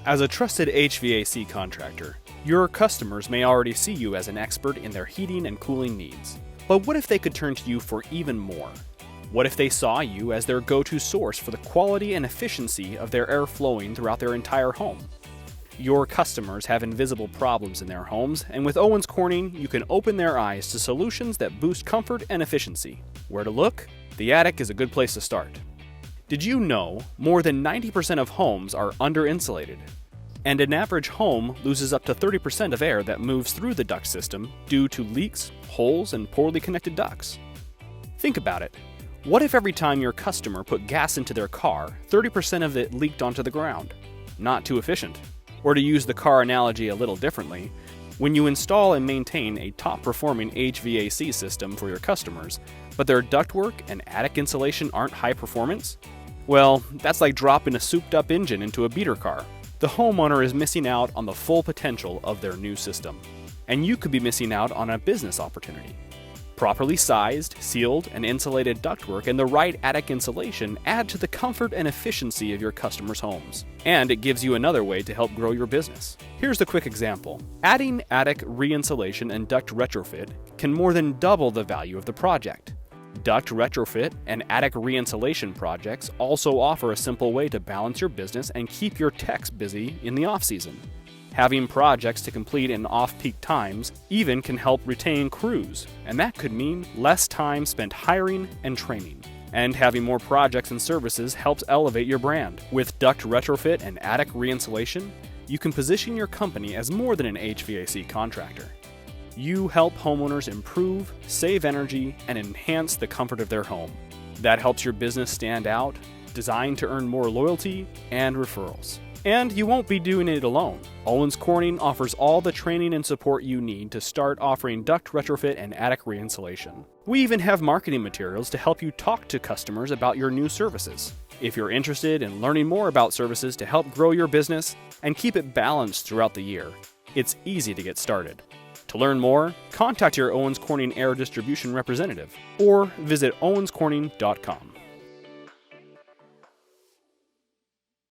As a trusted HVAC contractor, your customers may already see you as an expert in their heating and cooling needs. But what if they could turn to you for even more? What if they saw you as their go-to source for the quality and efficiency of their air flowing throughout their entire home? Your customers have invisible problems in their homes, and with Owens Corning, you can open their eyes to solutions that boost comfort and efficiency. Where to look? The attic is a good place to start. Did you know more than 90% of homes are under-insulated? And an average home loses up to 30% of air that moves through the duct system due to leaks, holes, and poorly connected ducts. Think about it. What if every time your customer put gas into their car, 30% of it leaked onto the ground? Not too efficient. Or to use the car analogy a little differently, when you install and maintain a top-performing HVAC system for your customers, but their ductwork and attic insulation aren't high performance? Well, that's like dropping a souped-up engine into a beater car. The homeowner is missing out on the full potential of their new system, and you could be missing out on a business opportunity. Properly sized, sealed, and insulated ductwork and the right attic insulation add to the comfort and efficiency of your customers' homes. And it gives you another way to help grow your business. Here's the quick example. Adding attic reinsulation and duct retrofit can more than double the value of the project. Duct retrofit and attic reinsulation projects also offer a simple way to balance your business and keep your techs busy in the off-season. Having projects to complete in off-peak times even can help retain crews, and that could mean less time spent hiring and training. And having more projects and services helps elevate your brand. With duct retrofit and attic reinsulation, you can position your company as more than an HVAC contractor. You help homeowners improve, save energy, and enhance the comfort of their home. That helps your business stand out, designed to earn more loyalty and referrals. And you won't be doing it alone. Owens Corning offers all the training and support you need to start offering duct retrofit and attic reinsulation. We even have marketing materials to help you talk to customers about your new services. If you're interested in learning more about services to help grow your business and keep it balanced throughout the year, it's easy to get started. To learn more, contact your Owens Corning Air Distribution representative or visit owenscorning.com.